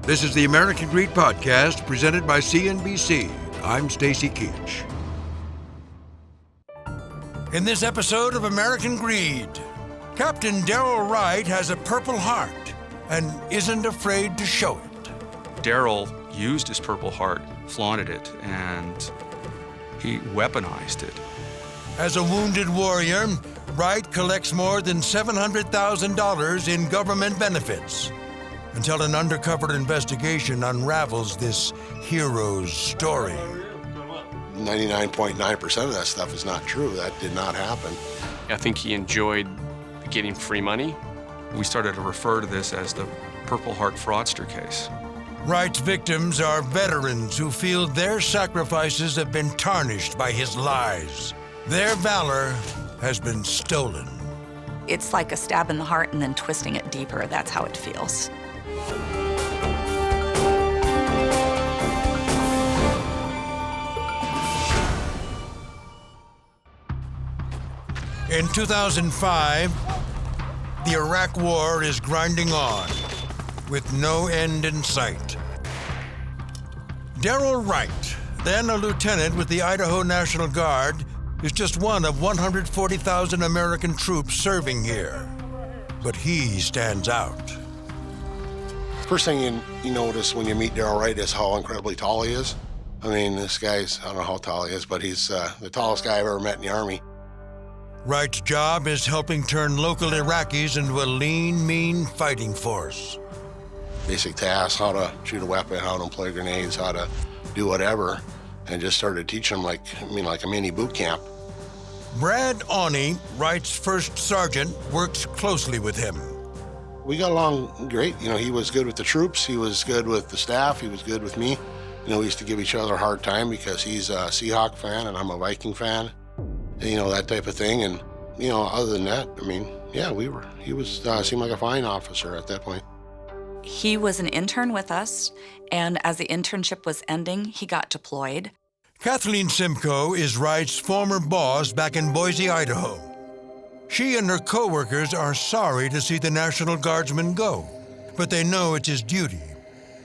This is the American Greed Podcast, presented by CNBC. I'm Stacy Keach. In this episode of American Greed, Captain Darryl Wright has a Purple Heart and isn't afraid to show it. Darryl used his Purple Heart, flaunted it, and he weaponized it. As a wounded warrior, Wright collects more than $700,000 in government benefits until an undercover investigation unravels this hero's story. 99.9% of that stuff is not true. That did not happen. I think he enjoyed getting free money. We started to refer to this as the Purple Heart fraudster case. Wright's victims are veterans who feel their sacrifices have been tarnished by his lies. Their valor has been stolen. It's like a stab in the heart and then twisting it deeper. That's how it feels. In 2005, the Iraq War is grinding on, with no end in sight. Darryl Wright, then a lieutenant with the Idaho National Guard, is just one of 140,000 American troops serving here. But he stands out. First thing you notice when you meet Darryl Wright is how incredibly tall he is. I mean, this guy's, I don't know how tall he is, but he's the tallest guy I've ever met in the Army. Wright's job is helping turn local Iraqis into a lean, mean fighting force. Basic tasks, how to shoot a weapon, how to employ grenades, how to do whatever, and just started teaching them like a mini boot camp. Brad Awney, Wright's first sergeant, works closely with him. We got along great. You know, he was good with the troops, he was good with the staff, he was good with me. You know, we used to give each other a hard time because he's a Seahawk fan and I'm a Viking fan. And, you know, that type of thing. And, you know, other than that, I mean, yeah, he was seemed like a fine officer at that point. He was an intern with us, and as the internship was ending, he got deployed. Kathleen Simcoe is Wright's former boss back in Boise, Idaho. She and her co-workers are sorry to see the National Guardsman go, but they know it's his duty,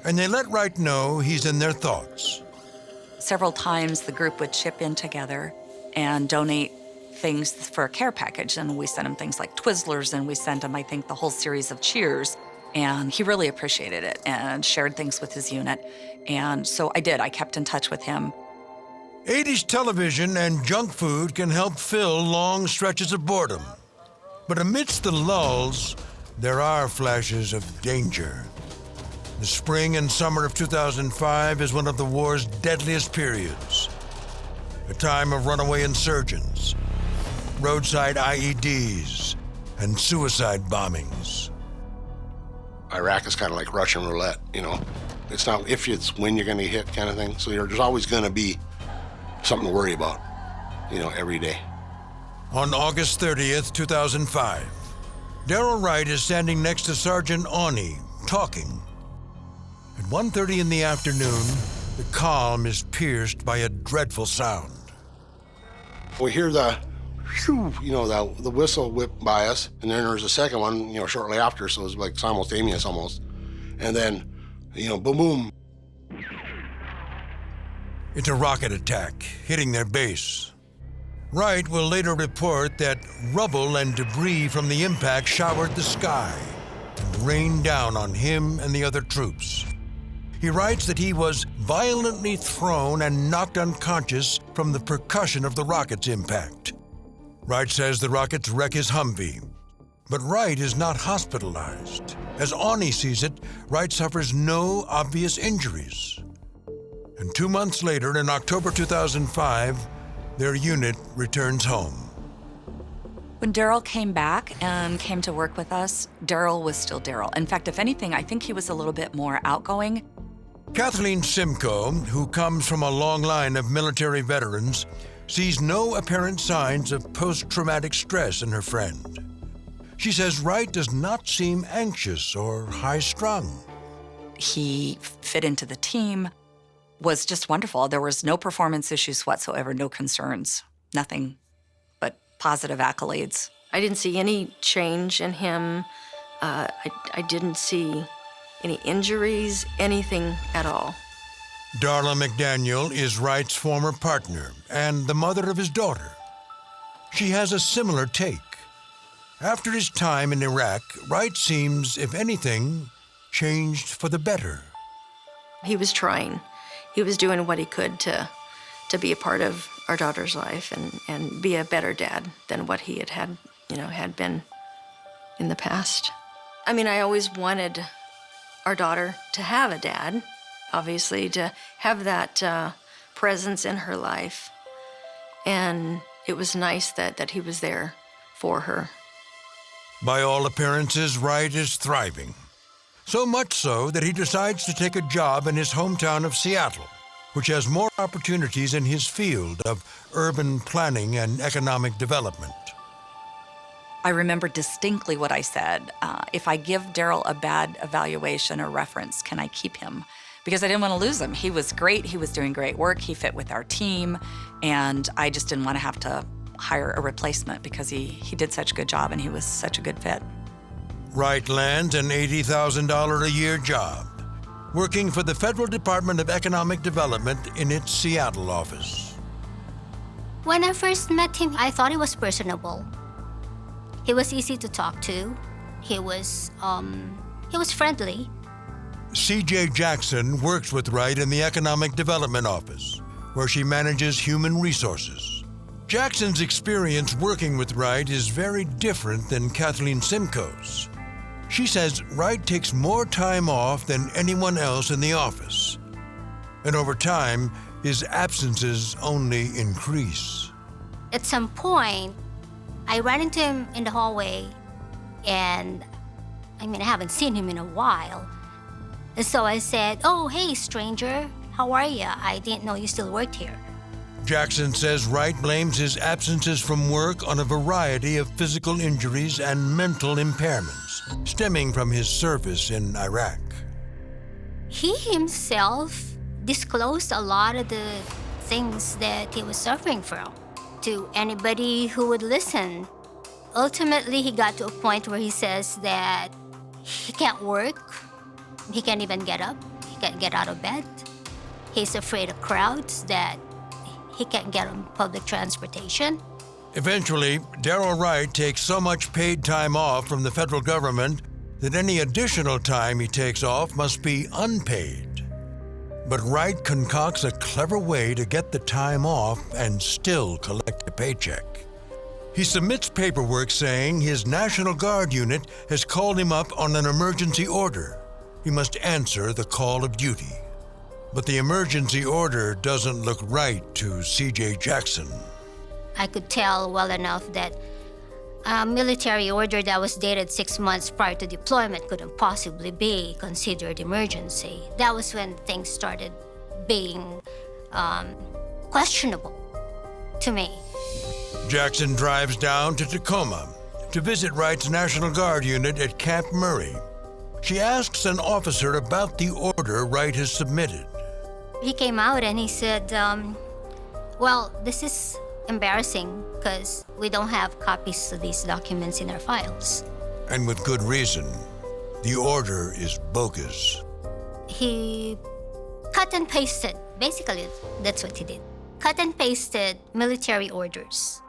and they let Wright know he's in their thoughts. Several times the group would chip in together and donate things for a care package, and we sent him things like Twizzlers, and we sent him, I think, the whole series of Cheers, and he really appreciated it and shared things with his unit, and so I kept in touch with him. 80s television and junk food can help fill long stretches of boredom. But amidst the lulls, there are flashes of danger. The spring and summer of 2005 is one of the war's deadliest periods. A time of runaway insurgents, roadside IEDs, and suicide bombings. Iraq is kind of like Russian roulette, you know. It's not if, it's when you're going to hit kind of thing. So there's always going to be something to worry about, you know, every day. On August 30th, 2005, Darryl Wright is standing next to Sergeant Awney, talking. At 1:30 in the afternoon, the calm is pierced by a dreadful sound. We hear the whistle whip by us, and then there's a second one, you know, shortly after, so it was like simultaneous almost. And then, you know, boom, boom. It's a rocket attack, hitting their base. Wright will later report that rubble and debris from the impact showered the sky and rained down on him and the other troops. He writes that he was violently thrown and knocked unconscious from the percussion of the rocket's impact. Wright says the rockets wreck his Humvee, but Wright is not hospitalized. As Awney sees it, Wright suffers no obvious injuries. And 2 months later, in October 2005, their unit returns home. When Darryl came back and came to work with us, Darryl was still Darryl. In fact, if anything, I think he was a little bit more outgoing. Kathleen Simcoe, who comes from a long line of military veterans, sees no apparent signs of post-traumatic stress in her friend. She says Wright does not seem anxious or high-strung. He fit into the team, was just wonderful. There was no performance issues whatsoever, no concerns, nothing but positive accolades. I didn't see any change in him. I didn't see any injuries, anything at all. Darla McDaniel is Wright's former partner and the mother of his daughter. She has a similar take. After his time in Iraq, Wright seems, if anything, changed for the better. He was trying. He was doing what he could to be a part of our daughter's life and be a better dad than what he had been in the past. I mean, I always wanted our daughter to have a dad, obviously, to have that presence in her life. And it was nice that he was there for her. By all appearances, Wright is thriving. So much so that he decides to take a job in his hometown of Seattle, which has more opportunities in his field of urban planning and economic development. I remember distinctly what I said. If I give Darryl a bad evaluation or reference, can I keep him? Because I didn't want to lose him. He was great. He was doing great work. He fit with our team. And I just didn't want to have to hire a replacement because he did such a good job and he was such a good fit. Wright lands an $80,000 a year job, working for the Federal Department of Economic Development in its Seattle office. When I first met him, I thought he was personable. He was easy to talk to. He was friendly. C.J. Jackson works with Wright in the Economic Development Office, where she manages human resources. Jackson's experience working with Wright is very different than Kathleen Simcoe's. She says Wright takes more time off than anyone else in the office. And over time, his absences only increase. At some point, I ran into him in the hallway, and I haven't seen him in a while. And so I said, "Oh, hey, stranger, how are you? I didn't know you still worked here." Jackson says Wright blames his absences from work on a variety of physical injuries and mental impairments stemming from his service in Iraq. He himself disclosed a lot of the things that he was suffering from to anybody who would listen. Ultimately, he got to a point where he says that he can't work, he can't even get up, he can't get out of bed. He's afraid of crowds, that he can't get on public transportation. Eventually, Darryl Wright takes so much paid time off from the federal government that any additional time he takes off must be unpaid. But Wright concocts a clever way to get the time off and still collect a paycheck. He submits paperwork saying his National Guard unit has called him up on an emergency order. He must answer the call of duty. But the emergency order doesn't look right to C.J. Jackson. I could tell well enough that a military order that was dated 6 months prior to deployment couldn't possibly be considered emergency. That was when things started being questionable to me. Jackson drives down to Tacoma to visit Wright's National Guard unit at Camp Murray. She asks an officer about the order Wright has submitted. He came out and he said, well, this is embarrassing because we don't have copies of these documents in our files. And with good reason. The order is bogus. He cut and pasted. Basically, that's what he did. Cut and pasted military orders.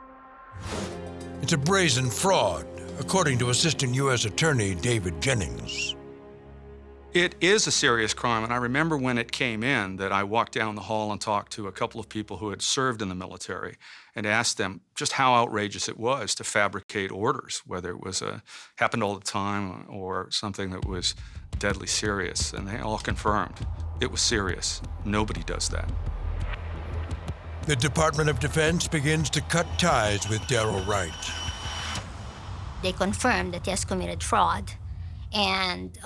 It's a brazen fraud, according to Assistant U.S. Attorney David Jennings. It is a serious crime, and I remember when it came in that I walked down the hall and talked to a couple of people who had served in the military and asked them just how outrageous it was to fabricate orders, whether it was happened all the time or something that was deadly serious, and they all confirmed it was serious. Nobody does that. The Department of Defense begins to cut ties with Darryl Wright. They confirmed that he has committed fraud, and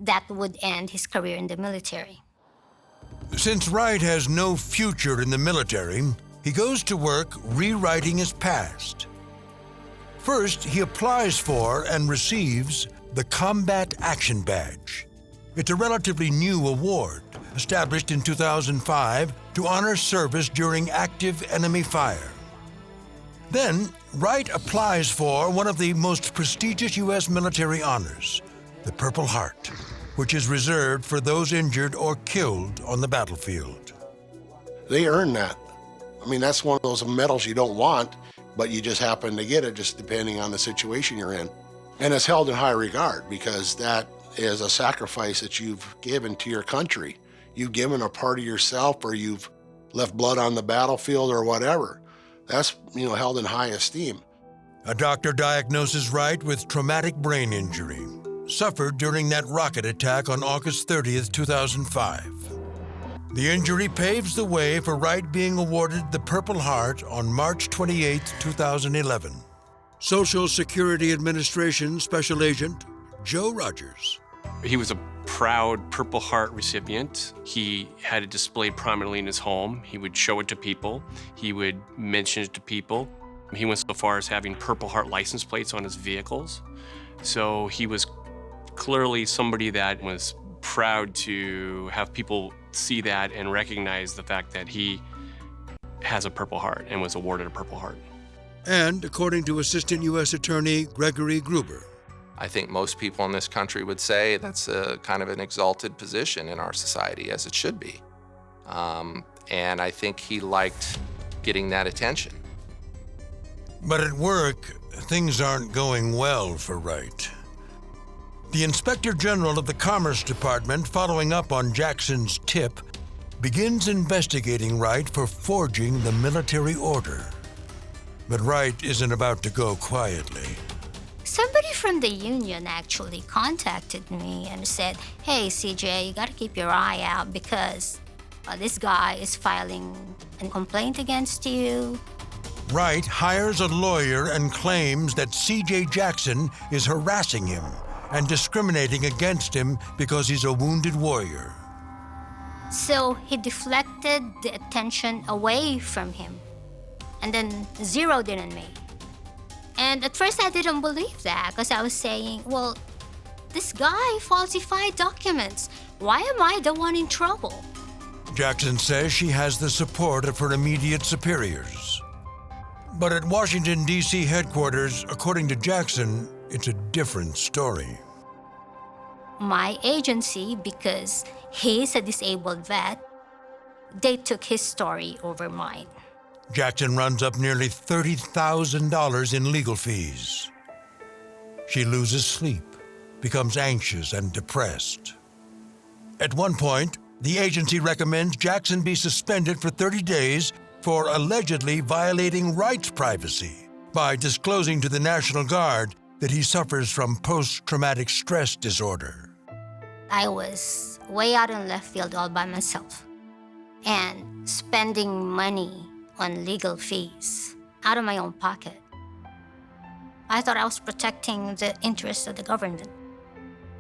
that would end his career in the military. Since Wright has no future in the military, he goes to work rewriting his past. First, he applies for and receives the Combat Action Badge. It's a relatively new award, established in 2005 to honor service during active enemy fire. Then, Wright applies for one of the most prestigious U.S. military honors, the Purple Heart. which is reserved for those injured or killed on the battlefield. They earn that. I mean, that's one of those medals you don't want, but you just happen to get it just depending on the situation you're in. And it's held in high regard because that is a sacrifice that you've given to your country. You've given a part of yourself, or you've left blood on the battlefield or whatever. That's, held in high esteem. A doctor diagnoses Wright with traumatic brain injury, suffered during that rocket attack on August 30th, 2005. The injury paves the way for Wright being awarded the Purple Heart on March 28, 2011. Social Security Administration Special Agent Joe Rogers. He was a proud Purple Heart recipient. He had it displayed prominently in his home. He would show it to people. He would mention it to people. He went so far as having Purple Heart license plates on his vehicles. So he was clearly somebody that was proud to have people see that and recognize the fact that he has a Purple Heart and was awarded a Purple Heart. And according to Assistant U.S. Attorney Gregory Gruber, I think most people in this country would say that's a kind of an exalted position in our society, as it should be. And I think he liked getting that attention. But at work, things aren't going well for Wright. The Inspector General of the Commerce Department, following up on Jackson's tip, begins investigating Wright for forging the military order. But Wright isn't about to go quietly. Somebody from the union actually contacted me and said, hey, CJ, you got to keep your eye out because this guy is filing a complaint against you. Wright hires a lawyer and claims that CJ Jackson is harassing him and discriminating against him because he's a wounded warrior. So he deflected the attention away from him and then zeroed in on me. And at first I didn't believe that because I was saying, well, this guy falsified documents. Why am I the one in trouble? Jackson says she has the support of her immediate superiors. But at Washington, D.C. headquarters, according to Jackson, it's a different story. My agency, because he's a disabled vet, they took his story over mine. Jackson runs up nearly $30,000 in legal fees. She loses sleep, becomes anxious and depressed. At one point, the agency recommends Jackson be suspended for 30 days for allegedly violating Wright's privacy by disclosing to the National Guard that he suffers from post-traumatic stress disorder. I was way out in left field all by myself and spending money on legal fees out of my own pocket. I thought I was protecting the interests of the government.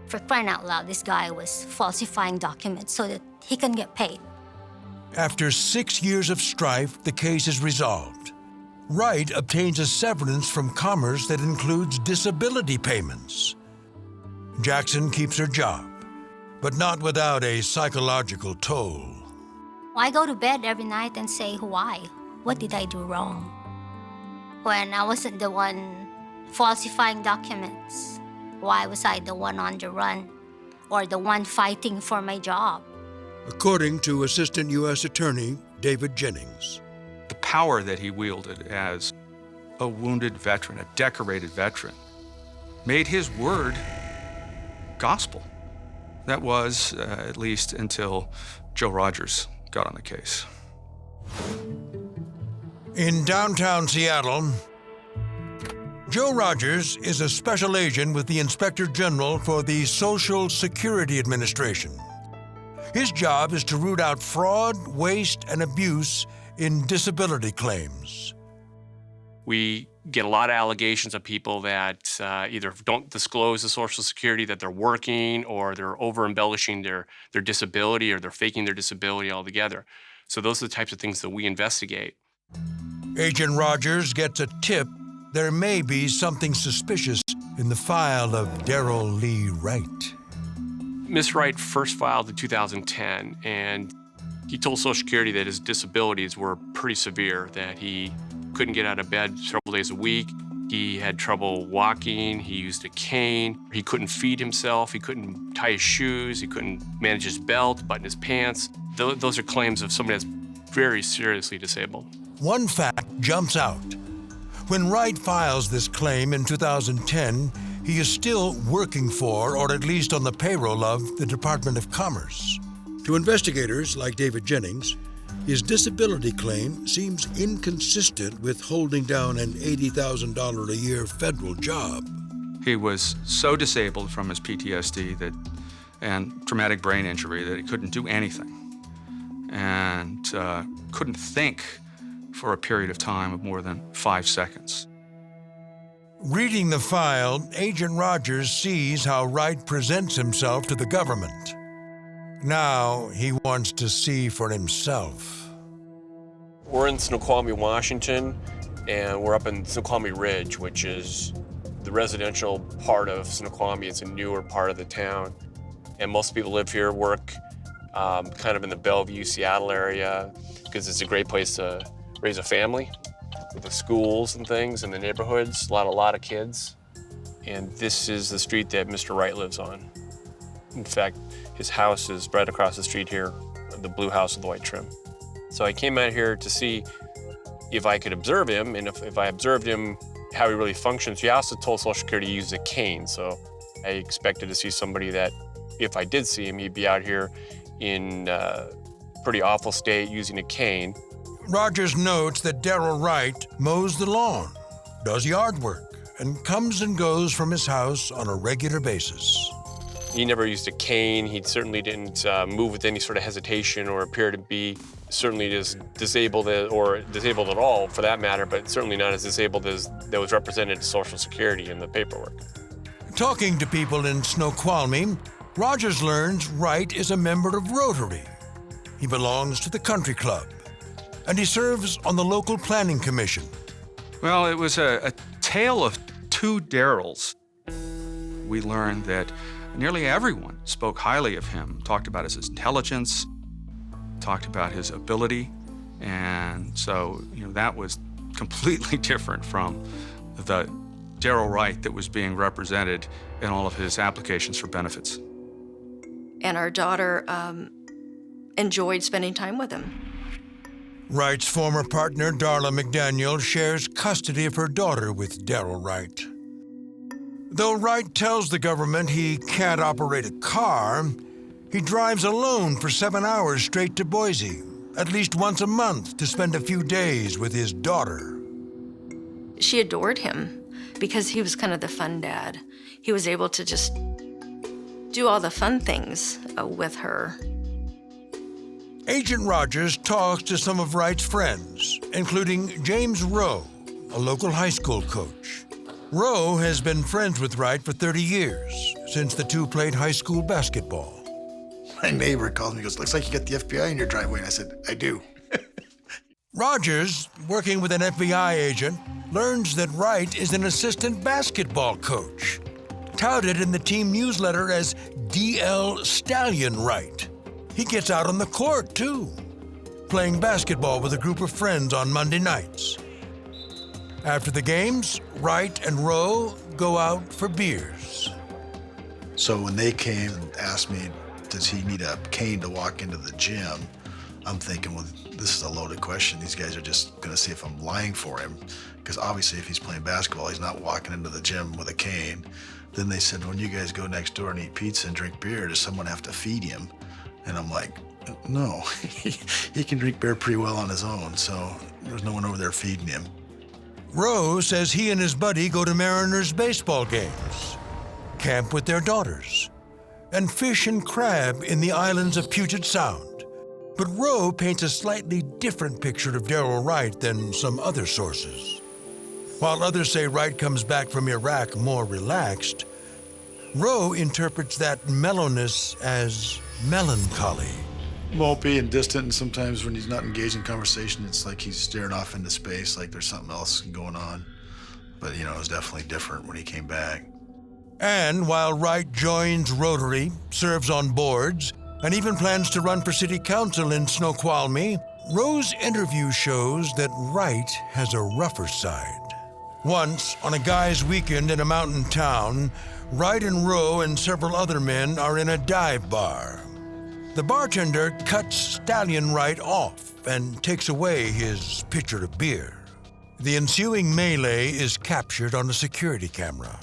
For crying out loud, this guy was falsifying documents so that he can get paid. After 6 years of strife, the case is resolved. Wright obtains a severance from Commerce that includes disability payments. Jackson keeps her job, but not without a psychological toll. I go to bed every night and say, why? What did I do wrong? When I wasn't the one falsifying documents, why was I the one on the run or the one fighting for my job? According to Assistant U.S. Attorney David Jennings. The power that he wielded as a wounded veteran, a decorated veteran, made his word gospel. That was, at least until Joe Rogers got on the case. In downtown Seattle, Joe Rogers is a special agent with the Inspector General for the Social Security Administration. His job is to root out fraud, waste, and abuse in disability claims. We get a lot of allegations of people that either don't disclose the Social Security that they're working, or they're over-embellishing their disability, or they're faking their disability altogether. So those are the types of things that we investigate. Agent Rogers gets a tip there may be something suspicious in the file of Darryl Lee Wright. Miss Wright first filed in 2010, and he told Social Security that his disabilities were pretty severe, that he couldn't get out of bed several days a week. He had trouble walking, he used a cane, he couldn't feed himself, he couldn't tie his shoes, he couldn't manage his belt, button his pants. Those are claims of somebody that's very seriously disabled. One fact jumps out. When Wright files this claim in 2010, he is still working for, or at least on the payroll of, the Department of Commerce. To investigators like David Jennings, his disability claim seems inconsistent with holding down an $80,000 a year federal job. He was so disabled from his PTSD and traumatic brain injury that he couldn't do anything and couldn't think for a period of time of more than 5 seconds. Reading the file, Agent Rogers sees how Wright presents himself to the government. Now he wants to see for himself. We're in Snoqualmie, Washington, and we're up in Snoqualmie Ridge, which is the residential part of Snoqualmie. It's a newer part of the town. And most people live here, work kind of in the Bellevue, Seattle area, because it's a great place to raise a family with the schools and things in the neighborhoods, a lot of kids. And this is the street that Mr. Wright lives on. In fact, his house is right across the street here, the blue house with the white trim. So I came out here to see if I could observe him, and if I observed him, how he really functions. He also told Social Security to use a cane, so I expected to see somebody that, if I did see him, he'd be out here in a pretty awful state using a cane. Rogers notes that Darryl Wright mows the lawn, does yard work, and comes and goes from his house on a regular basis. He never used a cane. He certainly didn't move with any sort of hesitation or appear to be certainly as disabled or disabled at all, for that matter, but certainly not as disabled as that was represented to Social Security in the paperwork. Talking to people in Snoqualmie, Rogers learns Wright is a member of Rotary. He belongs to the country club, and he serves on the local planning commission. Well, it was a tale of two Darryls. We learned that nearly everyone spoke highly of him, talked about his intelligence, talked about his ability, and so that was completely different from the Darryl Wright that was being represented in all of his applications for benefits. And our daughter enjoyed spending time with him. Wright's former partner, Darla McDaniel, shares custody of her daughter with Darryl Wright. Though Wright tells the government he can't operate a car, he drives alone for 7 hours straight to Boise, at least once a month to spend a few days with his daughter. She adored him because he was kind of the fun dad. He was able to just do all the fun things with her. Agent Rogers talks to some of Wright's friends, including James Rowe, a local high school coach. Rowe has been friends with Wright for 30 years, since the two played high school basketball. My neighbor called me and goes, "Looks like you got the FBI in your driveway." And I said, "I do." Rogers, working with an FBI agent, learns that Wright is an assistant basketball coach, touted in the team newsletter as DL Stallion Wright. He gets out on the court, too, playing basketball with a group of friends on Monday nights. After the games, Wright and Rowe go out for beers. So when they came and asked me, does he need a cane to walk into the gym? I'm thinking, well, this is a loaded question. These guys are just going to see if I'm lying for him. Because obviously if he's playing basketball, he's not walking into the gym with a cane. Then they said, when you guys go next door and eat pizza and drink beer, does someone have to feed him? And I'm like, no, he can drink beer pretty well on his own. So there's no one over there feeding him. Rowe says he and his buddy go to Mariners baseball games, camp with their daughters, and fish and crab in the islands of Puget Sound. But Rowe paints a slightly different picture of Darryl Wright than some other sources. While others say Wright comes back from Iraq more relaxed, Rowe interprets that mellowness as melancholy. Mopey and distant, and sometimes when he's not engaged in conversation, it's like he's staring off into space, like there's something else going on. But, it was definitely different when he came back. And while Wright joins Rotary, serves on boards, and even plans to run for city council in Snoqualmie, Rowe's interview shows that Wright has a rougher side. Once, on a guy's weekend in a mountain town, Wright and Rowe and several other men are in a dive bar. The bartender cuts Stallion Wright off and takes away his pitcher of beer. The ensuing melee is captured on a security camera.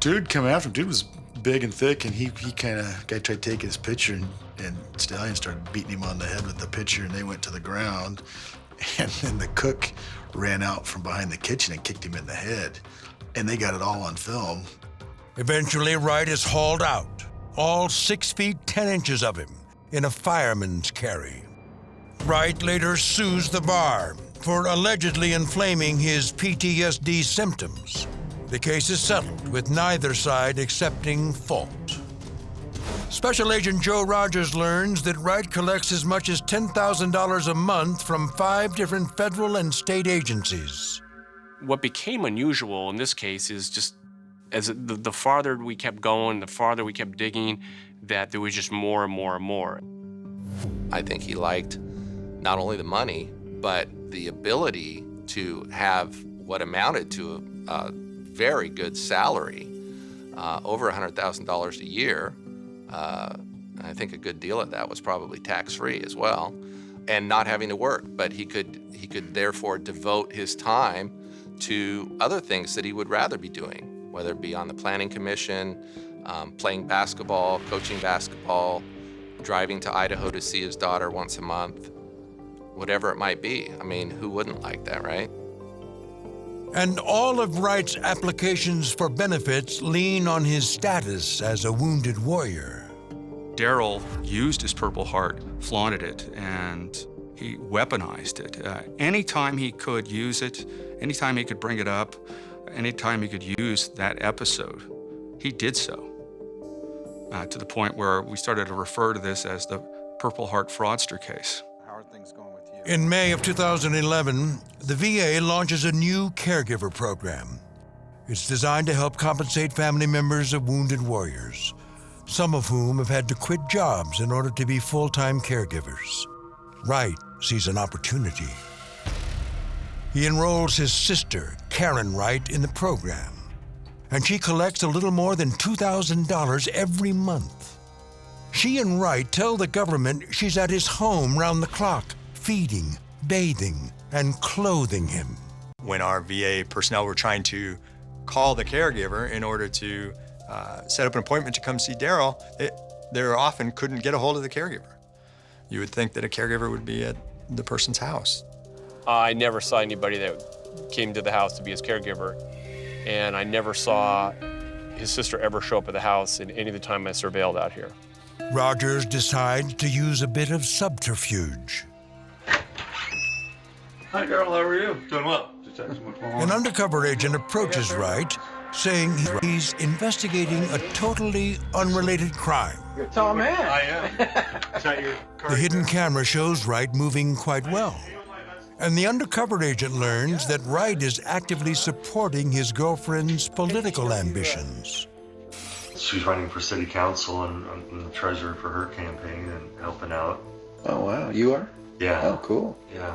Dude come after him. Dude was big and thick, and he kind of, guy tried taking his pitcher, and Stallion started beating him on the head with the pitcher, and they went to the ground. And then the cook ran out from behind the kitchen and kicked him in the head. And they got it all on film. Eventually, Wright is hauled out, all 6 feet 10 inches of him, in a fireman's carry. Wright later sues the bar for allegedly inflaming his PTSD symptoms. The case is settled, with neither side accepting fault. Special Agent Joe Rogers learns that Wright collects as much as $10,000 a month from 5 different federal and state agencies. What became unusual in this case is just as the farther we kept going, the farther we kept digging, that there was just more and more and more. I think he liked not only the money, but the ability to have what amounted to a very good salary, over $100,000 a year. I think a good deal of that was probably tax-free as well, and not having to work. But he could therefore devote his time to other things that he would rather be doing, whether it be on the planning commission, playing basketball, coaching basketball, driving to Idaho to see his daughter once a month, whatever it might be. I mean, who wouldn't like that, right? And all of Wright's applications for benefits lean on his status as a wounded warrior. Darryl used his Purple Heart, flaunted it, and he weaponized it. Anytime he could use it, anytime he could bring it up, anytime he could use that episode, he did so. To the point where we started to refer to this as the Purple Heart fraudster case. How are things going with you? In May of 2011, the VA launches a new caregiver program. It's designed to help compensate family members of wounded warriors, some of whom have had to quit jobs in order to be full-time caregivers. Wright sees an opportunity. He enrolls his sister, Karen Wright, in the program, and she collects a little more than $2,000 every month. She and Wright tell the government she's at his home round the clock, feeding, bathing, and clothing him. When our VA personnel were trying to call the caregiver in order to set up an appointment to come see Darryl, they often couldn't get a hold of the caregiver. You would think that a caregiver would be at the person's house. I never saw anybody that came to the house to be his caregiver, and I never saw his sister ever show up at the house in any of the time I surveilled out here. Rogers decides to use a bit of subterfuge. Hi, Darryl, how are you? Doing well. Just asking what's going on. An undercover agent approaches Wright, saying he's investigating a totally unrelated crime. You're a tall man. I am. Is that your car? The hidden camera shows Wright moving quite well. And the undercover agent learns that Wright is actively supporting his girlfriend's political ambitions. She's running for city council and I'm the treasurer for her campaign and helping out. Oh, wow. You are? Yeah. Oh, cool. Yeah.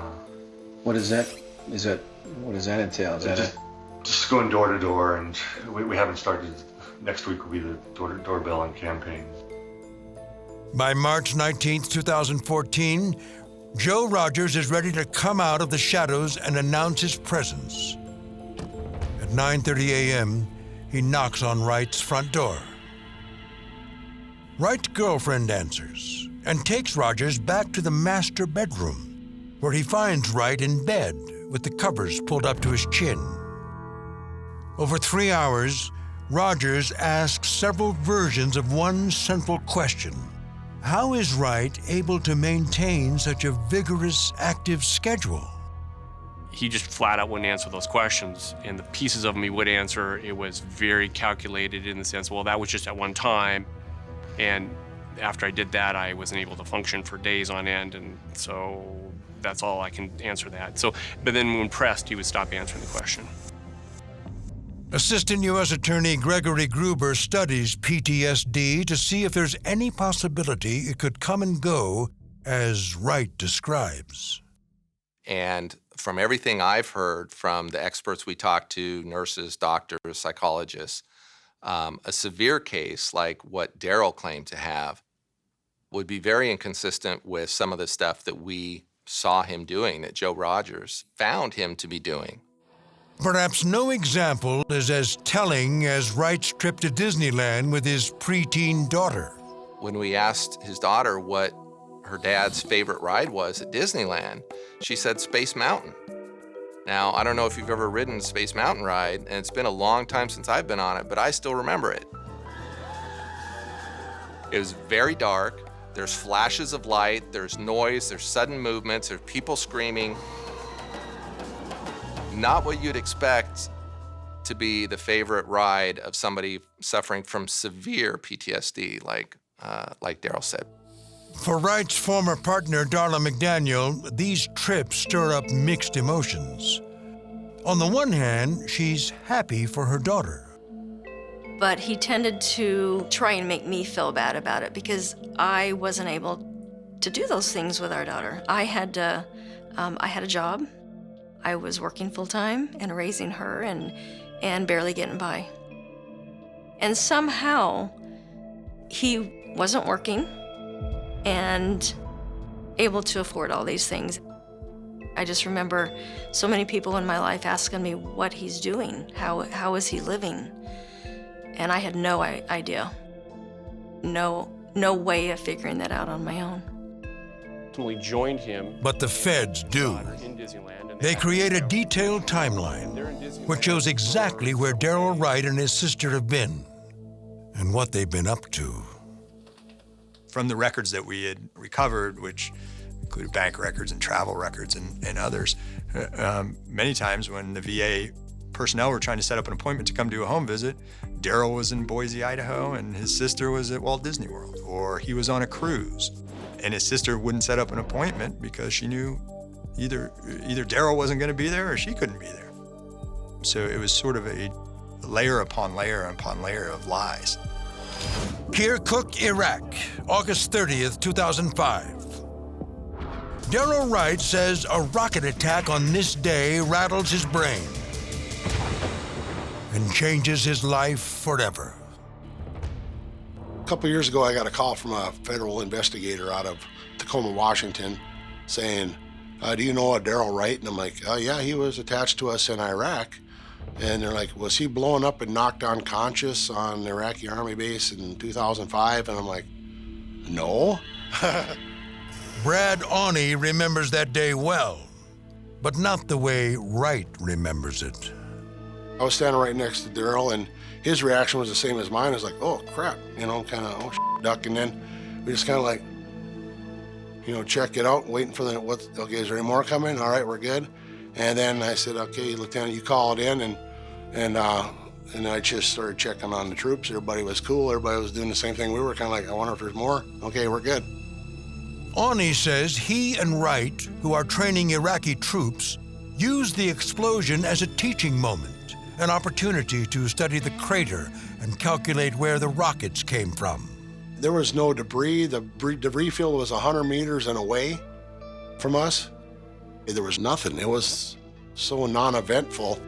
What does that entail? Is that just going door to door, and we haven't started. Next week will be the doorbelling campaign. By March 19th, 2014, Joe Rogers is ready to come out of the shadows and announce his presence. At 9:30 a.m., he knocks on Wright's front door. Wright's girlfriend answers and takes Rogers back to the master bedroom, where he finds Wright in bed with the covers pulled up to his chin. Over 3 hours, Rogers asks several versions of one central question. How is Wright able to maintain such a vigorous, active schedule? He just flat out wouldn't answer those questions, and the pieces of them he would answer, it was very calculated in the sense, well, that was just at one time, and after I did that, I wasn't able to function for days on end, and so that's all I can answer that. So, but then when pressed, he would stop answering the question. Assistant U.S. Attorney Gregory Gruber studies PTSD to see if there's any possibility it could come and go as Wright describes. And from everything I've heard from the experts we talked to, nurses, doctors, psychologists, a severe case like what Darryl claimed to have would be very inconsistent with some of the stuff that we saw him doing, that Joe Rogers found him to be doing. Perhaps no example is as telling as Wright's trip to Disneyland with his preteen daughter. When we asked his daughter what her dad's favorite ride was at Disneyland, she said Space Mountain. Now, I don't know if you've ever ridden Space Mountain ride, and it's been a long time since I've been on it, but I still remember it. It was very dark. There's flashes of light, there's noise, there's sudden movements, there's people screaming. Not what you'd expect to be the favorite ride of somebody suffering from severe PTSD, like Darryl said. For Wright's former partner, Darla McDaniel, these trips stir up mixed emotions. On the one hand, she's happy for her daughter. But he tended to try and make me feel bad about it because I wasn't able to do those things with our daughter. I had a job. I was working full-time and raising her and barely getting by. And somehow, he wasn't working and able to afford all these things. I just remember so many people in my life asking me what he's doing, how is he living? And I had no idea, no way of figuring that out on my own. We joined him. But the feds do. In Disneyland, and They create a detailed timeline, which shows exactly where Darryl Wright and his sister have been and what they've been up to. From the records that we had recovered, which included bank records and travel records and others, many times when the VA personnel were trying to set up an appointment to come do a home visit, Darryl was in Boise, Idaho, and his sister was at Walt Disney World, or he was on a cruise. And his sister wouldn't set up an appointment because she knew either Darryl wasn't going to be there or she couldn't be there. So it was sort of a layer upon layer upon layer of lies. Kirkuk, Iraq, August 30th, 2005. Darryl Wright says a rocket attack on this day rattles his brain and changes his life forever. A couple years ago, I got a call from a federal investigator out of Tacoma, Washington, saying, do you know a Darryl Wright? And I'm like, oh, yeah, he was attached to us in Iraq. And they're like, was he blown up and knocked unconscious on the Iraqi Army base in 2005? And I'm like, no. Brad Awney remembers that day well, but not the way Wright remembers it. I was standing right next to Darryl, and his reaction was the same as mine. I was like, oh, crap, kind of, duck. And then we just kind of like, check it out, waiting for okay, is there any more coming? All right, we're good. And then I said, okay, Lieutenant, you call it in. And I just started checking on the troops. Everybody was cool. Everybody was doing the same thing. We were kind of like, I wonder if there's more. Okay, we're good. Awney says he and Wright, who are training Iraqi troops, used the explosion as a teaching moment, an opportunity to study the crater and calculate where the rockets came from. There was no debris. The debris field was 100 meters and away from us. There was nothing. It was so non-eventful.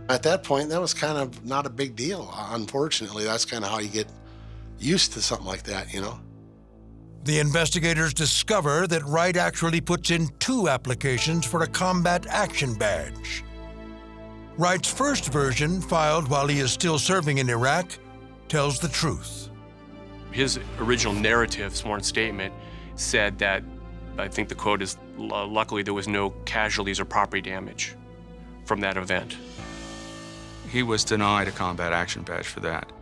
At that point, that was kind of not a big deal. Unfortunately, that's kind of how you get used to something like that, The investigators discover that Wright actually puts in 2 applications for a combat action badge. Wright's first version, filed while he is still serving in Iraq, tells the truth. His original narrative sworn statement said that, I think the quote is, luckily there was no casualties or property damage from that event. He was denied a combat action badge for that.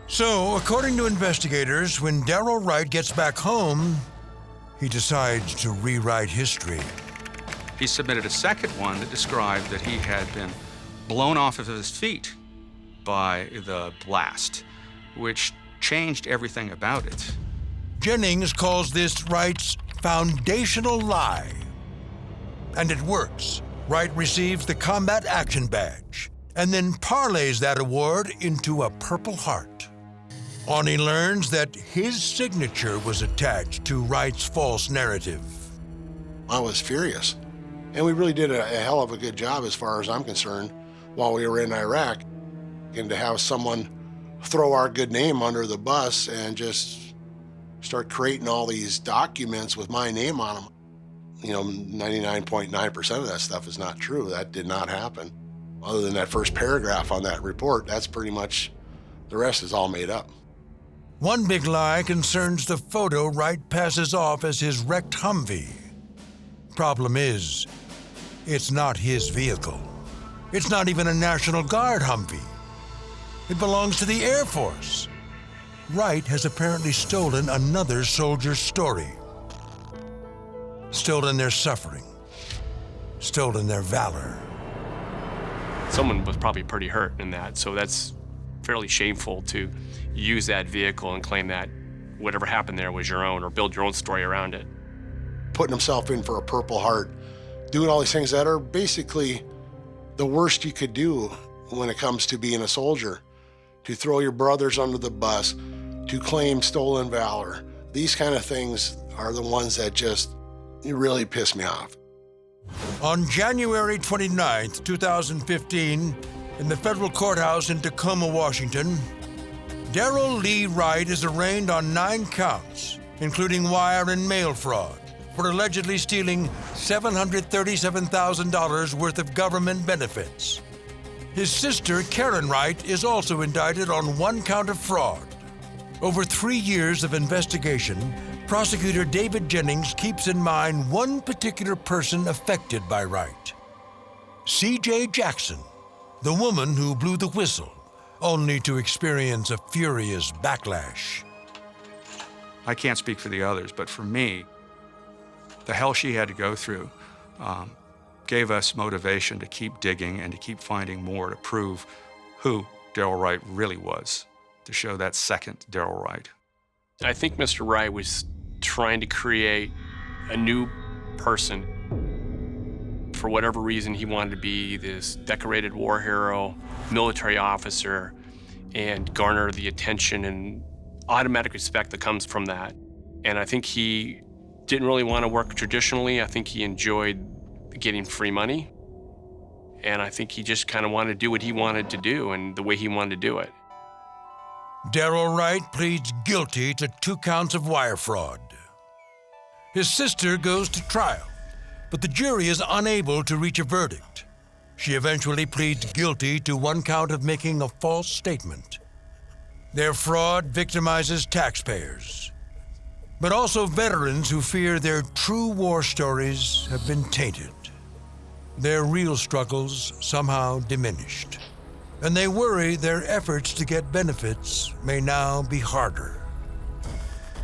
So, according to investigators, when Darryl Wright gets back home, he decides to rewrite history. He submitted a second one that described that he had been blown off of his feet by the blast, which changed everything about it. Jennings calls this Wright's foundational lie. And it works. Wright receives the combat action badge and then parlays that award into a Purple Heart. Awney learns that his signature was attached to Wright's false narrative. I was furious. And we really did a hell of a good job, as far as I'm concerned, while we were in Iraq. And to have someone throw our good name under the bus and just start creating all these documents with my name on them. 99.9% of that stuff is not true. That did not happen. Other than that first paragraph on that report, that's pretty much, the rest is all made up. One big lie concerns the photo Wright passes off as his wrecked Humvee. Problem is, it's not his vehicle. It's not even a National Guard Humvee. It belongs to the Air Force. Wright has apparently stolen another soldier's story. Stolen their suffering. Stolen their valor. Someone was probably pretty hurt in that, so that's fairly shameful to use that vehicle and claim that whatever happened there was your own, or build your own story around it. Putting himself in for a Purple Heart, doing all these things that are basically the worst you could do when it comes to being a soldier. To throw your brothers under the bus, to claim stolen valor. These kind of things are the ones that just really piss me off. On January 29, 2015, in the federal courthouse in Tacoma, Washington, Darryl Lee Wright is arraigned on 9 counts, including wire and mail fraud, for allegedly stealing $737,000 worth of government benefits. His sister, Karen Wright, is also indicted on 1 count of fraud. Over 3 years of investigation, prosecutor David Jennings keeps in mind one particular person affected by Wright. C.J. Jackson, the woman who blew the whistle, only to experience a furious backlash. I can't speak for the others, but for me, the hell she had to go through gave us motivation to keep digging and to keep finding more to prove who Darryl Wright really was, to show that second Darryl Wright. I think Mr. Wright was trying to create a new person. For whatever reason, he wanted to be this decorated war hero, military officer, and garner the attention and automatic respect that comes from that. And I think he didn't really want to work traditionally. I think he enjoyed getting free money. And I think he just kind of wanted to do what he wanted to do and the way he wanted to do it. Darryl Wright pleads guilty to 2 counts of wire fraud. His sister goes to trial, but the jury is unable to reach a verdict. She eventually pleads guilty to 1 count of making a false statement. Their fraud victimizes taxpayers, but also veterans who fear their true war stories have been tainted. Their real struggles somehow diminished, and they worry their efforts to get benefits may now be harder.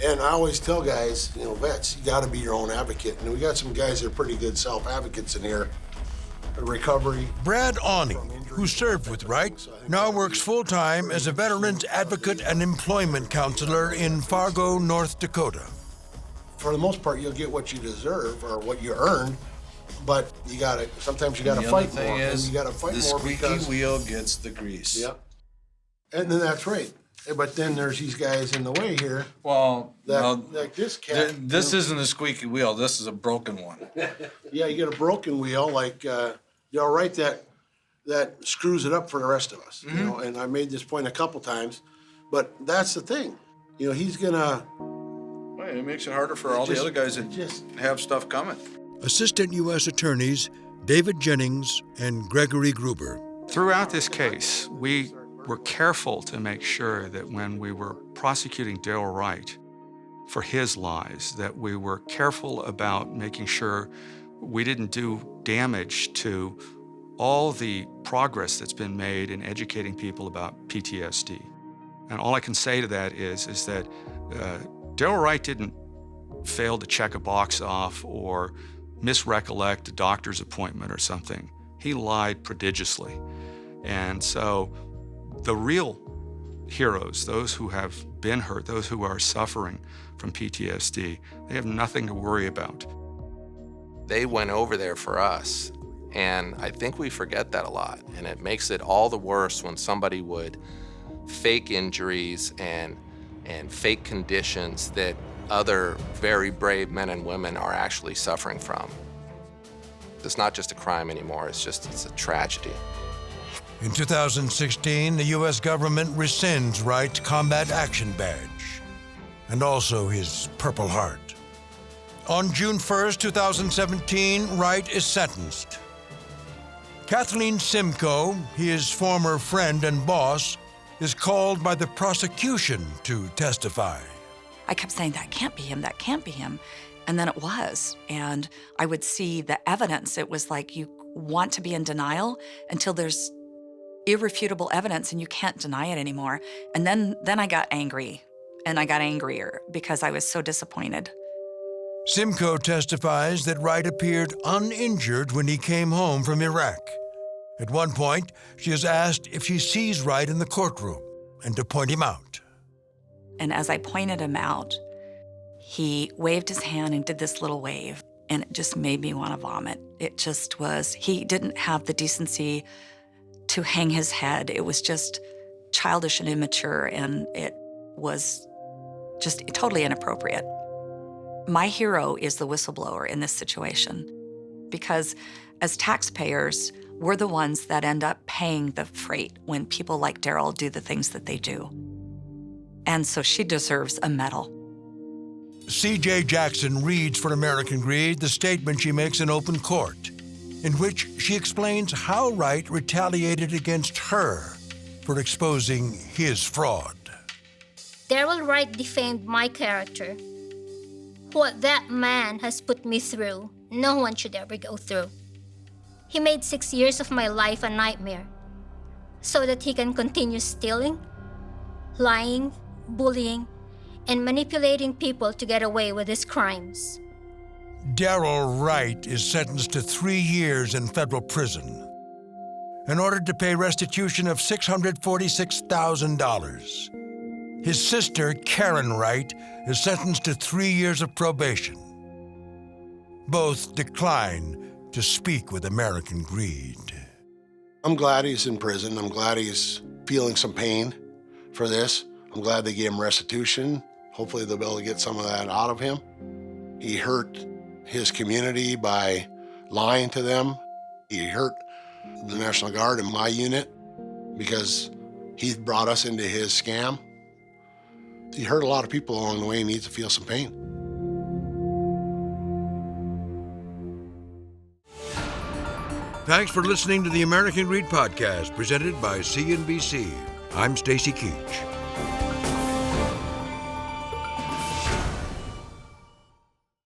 And I always tell guys, vets, you gotta be your own advocate. And we got some guys that are pretty good self-advocates in here. Recovery. Brad Awney, who served with Wright, now works full-time as a veterans advocate and employment counselor in Fargo, North Dakota. For the most part, you'll get what you deserve or what you earned, but sometimes you gotta fight more. And you gotta fight more because the squeaky wheel gets the grease. Yep. And then that's right. But then there's these guys in the way here. Well, like this cat. This isn't a squeaky wheel. This is a broken one. Yeah, you get a broken wheel, like Darryl Wright, that screws it up for the rest of us. Mm-hmm. And I made this point a couple times, but that's the thing. He's gonna. Well, it makes it harder for all the other guys that have stuff coming. Assistant U.S. Attorneys David Jennings and Gregory Gruber. Throughout this case, we were careful to make sure that when we were prosecuting Darryl Wright for his lies, that we were careful about making sure we didn't do damage to all the progress that's been made in educating people about PTSD. And all I can say to that is that Darryl Wright didn't fail to check a box off or misrecollect a doctor's appointment or something. He lied prodigiously. And so the real heroes, those who have been hurt, those who are suffering from PTSD, they have nothing to worry about. They went over there for us, and I think we forget that a lot, and it makes it all the worse when somebody would fake injuries and fake conditions that other very brave men and women are actually suffering from. It's not just a crime anymore, it's a tragedy. In 2016, the U.S. government rescinds Wright's Combat Action Badge and also his Purple Heart. On June 1st, 2017, Wright is sentenced. Kathleen Simcoe, his former friend and boss, is called by the prosecution to testify. I kept saying, that can't be him, that can't be him. And then it was. And I would see the evidence. It was like you want to be in denial until there's irrefutable evidence and you can't deny it anymore. And then I got angry, and I got angrier because I was so disappointed. Simcoe testifies that Wright appeared uninjured when he came home from Iraq. At one point, she is asked if she sees Wright in the courtroom and to point him out. And as I pointed him out, he waved his hand and did this little wave, and it just made me want to vomit. It just was, he didn't have the decency to hang his head. It was just childish and immature, and it was just totally inappropriate. My hero is the whistleblower in this situation, because as taxpayers, we're the ones that end up paying the freight when people like Darryl do the things that they do. And so she deserves a medal. C.J. Jackson reads for American Greed the statement she makes in open court, in which she explains how Wright retaliated against her for exposing his fraud. Darryl Wright defamed my character. What that man has put me through, no one should ever go through. He made 6 years of my life a nightmare so that he can continue stealing, lying, bullying, and manipulating people to get away with his crimes. Darryl Wright is sentenced to 3 years in federal prison and ordered to pay restitution of $646,000. His sister, Karen Wright, is sentenced to 3 years of probation. Both decline to speak with American Greed. I'm glad he's in prison. I'm glad he's feeling some pain for this. I'm glad they gave him restitution. Hopefully they'll be able to get some of that out of him. He hurt his community by lying to them. He hurt the National Guard in my unit because he brought us into his scam. He hurt a lot of people along the way and needs to feel some pain. Thanks for listening to the American Greed Podcast, presented by CNBC. I'm Stacy Keach.